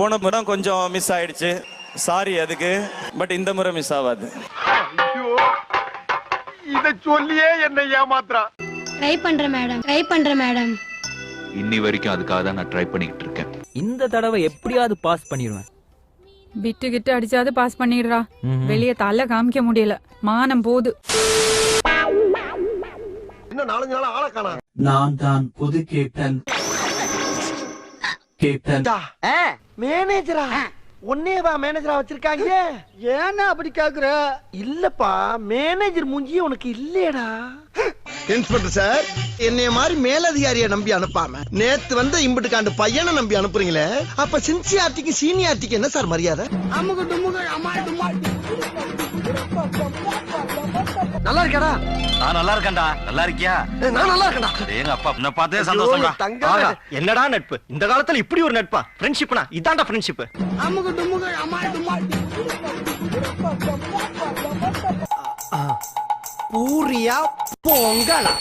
போன முறை கொஞ்சம் மிஸ் ஆயிடுச்சு, சாரி அதுக்கு. பட் இந்த முறை மிஸ் ஆகாது. இத சொல்லியே என்ன ஏமாத்துறா. ட்ரை பண்றேன் மேடம். இன்னி வரைக்கும் அதுக்காக தான் நான் ட்ரை பண்ணிட்டு இருக்கேன். இந்த தடவை எப்படியாவது பாஸ் பண்ணிடுவேன். விட்டு அடிச்சாவது பாஸ் பண்ணிடுறா. வெளியே தலை காமிக்க முடியல, மானம் போது. இன்னும் 4 நாளா ஆள காணா. நான் தான் புது கேப்டன். மேனேஜரா ஒன்னேவா மேனேஜரா வச்சிருக்காங்க? ஏன்னா அப்படி கேக்குற? இல்லப்பா, மேனேஜர் மூஞ்சியே உனக்கு இல்லையடா. இன்ஸ்பெக்டர் சார், என்னைய மாதிரி மேலதிகாரியை நம்பி அனுப்பாம நேத்து வந்த இம்புட்டுக்காண்டு பையனை நம்பி அனுப்புறீங்களே, அப்ப சின்சியாரிட்டிக்கு சீனியாரிட்டிக்கு என்ன சார் மரியாதை? நல்லா இருக்கடா. நான் நல்லா இருக்கேன்டா. நல்லா இருக்கியா? நான் நல்லா இருக்கேன்டா. எங்க அப்பா உன்னை பார்த்தே சந்தோஷம்டா. ஆகா, என்னடா நட்பு இந்த காலத்துல இப்படி ஒரு நட்பா? ஃப்ரெண்ட்ஷிப்னா இதான்டா ஃப்ரெண்ட்ஷிப். பூரியா பொங்கலா?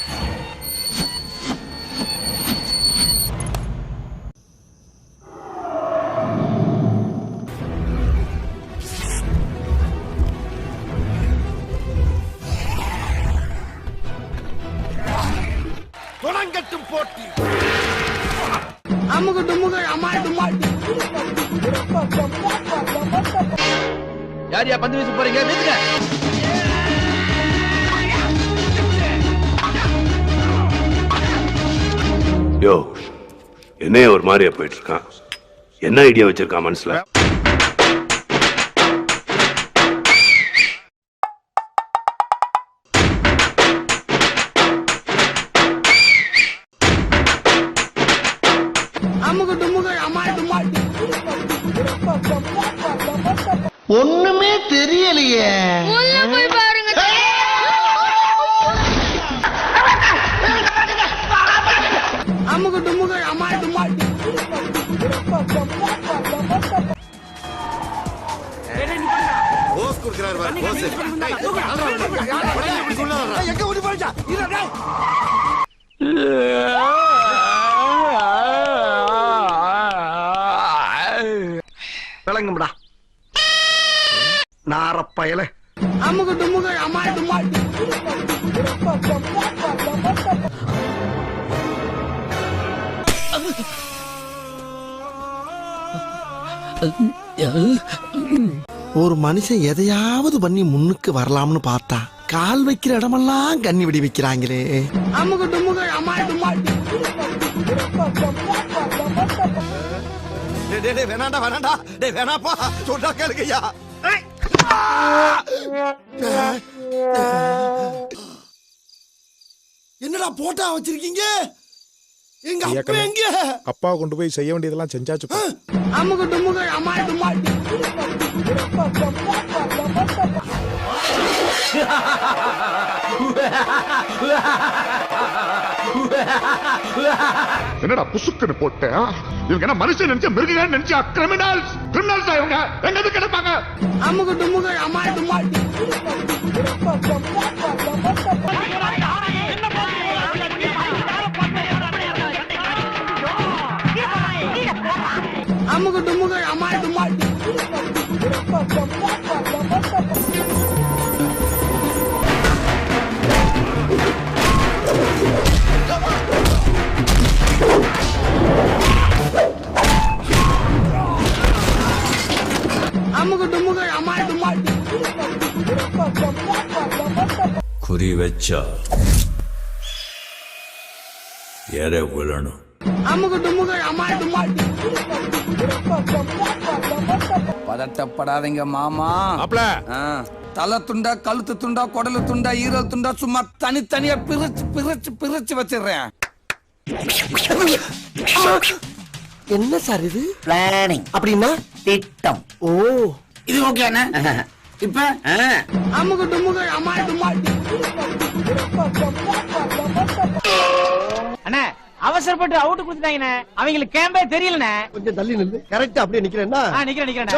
தொடங்கட்டும் போட்டி. யார் யா பந்து வீச போறீங்க? வீசுங்க. யோ, என்னைய ஒரு மாதிரியா போயிட்டு இருக்கான். என்ன ஐடியா வச்சிருக்கான் மனசுல? ஒண்ணுமே தெரியலையே. போஸ் குடுக்குறாரு பாரு, போஸ். எங்க ஓடி போறீங்க? விளங்கும்டா நாரப்பயல. ஒரு மனுஷன் எதையாவது பண்ணி முன்னுக்கு வரலாம்னு பார்த்தா கால் வைக்கிற இடமெல்லாம் கண்ணி விடி வைக்கிறாங்களே. வேணாண்டா வேணாண்டா, டேய் வேணாப்பா, சொன்னா கேளுங்கய்யா. என்னடா போட்டா வச்சிருக்கீங்க? எங்க அப்பா எங்க? அப்பா கொண்டு போய் செய்ய வேண்டியதெல்லாம் செஞ்சாச்சு. என்னடா புசுக்குன்னு போட்ட? இவங்க என்ன மனுஷன் நினைச்ச மிருகங்கள் நினைச்சா? கிரிமினல்ஸ் இவங்க எங்க கிடப்பாங்க? குறி வச்சா எற விழணும். பதட்டப்படாதீங்க மாமா. தலை துண்டா, கழுத்து துண்டா, குடலு துண்டா, ஈரல் துண்டா சும்மா தனித்தனியா பிரிச்சு வச்சிடுறேன். என்ன சார் இது? பிளானிங் அப்படின்னா திட்டம். ஓ, இது ஓகே இப்ப அண்ணா அவசரப்பட்டு அவுட் கொடுத்துட்டாங்கண்ணே. அவங்களுக்கு கேம்பே தெரியலண்ணே. கொஞ்சம் தள்ளி நில்லு. கரெக்டா அப்படியே நிக்கிறேன்னா? நிக்கிறேன்.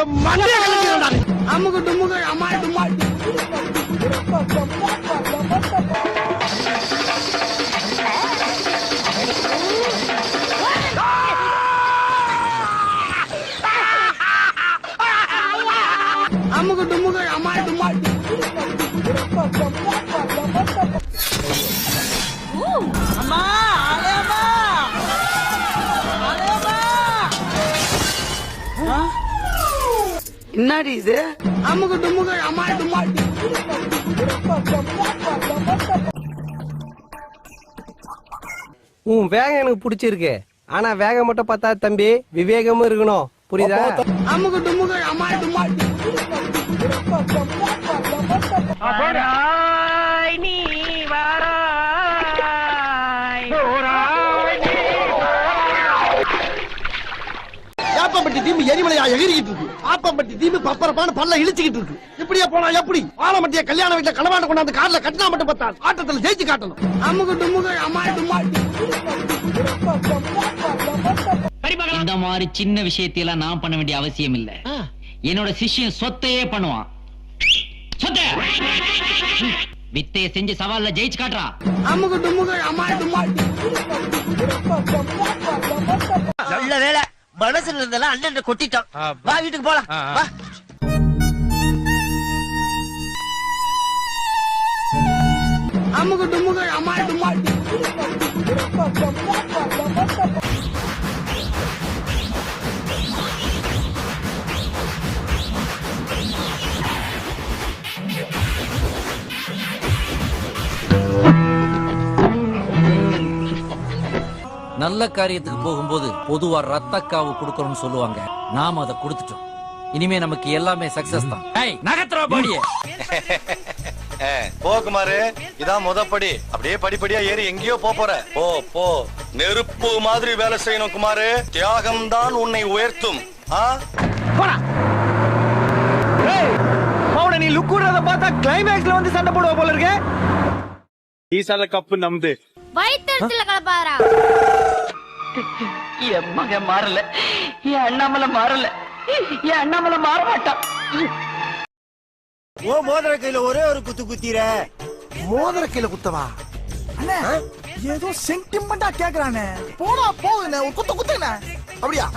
அமுகு டுமுகு அமால் டுமால். அம்மா அலேமா அலேமா. என்னடி இது? அமுகு டுமுகு அமால் டுமால். உன் வேகம் எனக்கு பிடிச்சிருக்கு. ஆனா வேகம் மட்டும் பார்த்தா தம்பி, விவேகமும் இருக்கணும். புரியுதா? அமுகு டுமுகு அமால் டுமால். நீ வாராய் ஆப்பம்பட்டி தீம்பு எரிமலையா எகிரிக்கிட்டு இருக்கு. ஆப்பம்பட்டி தீம்பு பப்பரப்பான பல்ல இழுச்சுக்கிட்டு இருக்கு. இப்படியே போனா எப்படி? ஆலமட்டிய கல்யாண வீட்டுல களவாண்ட கொண்டாந்து கார்ல கட்டினா மட்டும் பத்தாது, ஆட்டத்துல ஜெயிச்சு காட்டணும். அமுகு டுமுகு அமால் டுமால். இந்த மாதிரி சின்ன விஷயத்தையெல்லாம் நான் பண்ண வேண்டிய அவசியம் இல்ல. என்னோட சிஷ்யன் சொத்தையே பண்ணுவான். சொத்தை வித்தைய செஞ்சு சவால்ல ஜெயிச்சு காட்டுறா. அமுகு டுமுகு அமால் டுமால். நல்ல வேலை மனசுல இருந்தெல்லாம் அண்ணன் கொட்டிட்டான். வா வீட்டுக்கு போலாம். வா. அமுகு டுமுகு அமால் டுமால். நல்ல காரியத்துக்கு போகும்போது பொதுவா ரத்தக்காவு கொடுக்கணும்னு சொல்லுவாங்க. நாம அதை கொடுத்துட்டோம். இனிமே நமக்கு எல்லாமே சக்சஸ் தான். நகத்துறா பாடியே. போகுமாரு இதான் முதப்படி. அப்படியே படிப்படியா ஏறி எங்கேயோ போற. போ போ. நெருப்பு மாதிரி வேலை செய்யணும் குமாரு. தியாகம் தான் உன்னை உயர்த்தும். நீ லுக்குறத பார்த்தா கிளைமேக்ஸ்ல வந்து சண்டை போடுவ போல இருக்கு. ஈசால கப்பு நம்பு. வயிற்றுல கலப்பாரா? என் மகன் மாறல, என் அண்ணாமலை மாறல, என் அண்ணாமலை மாற மாட்டான். ஓ மோதிர கையில ஒரே ஒரு குத்து குத்திர. மோதிர கையில குத்தவா? அண்ணே ஏதோ சென்டிமெண்டா கேக்குறானே. போடா போகுனே, ஒரு குத்து குத்துனே. அப்படியா?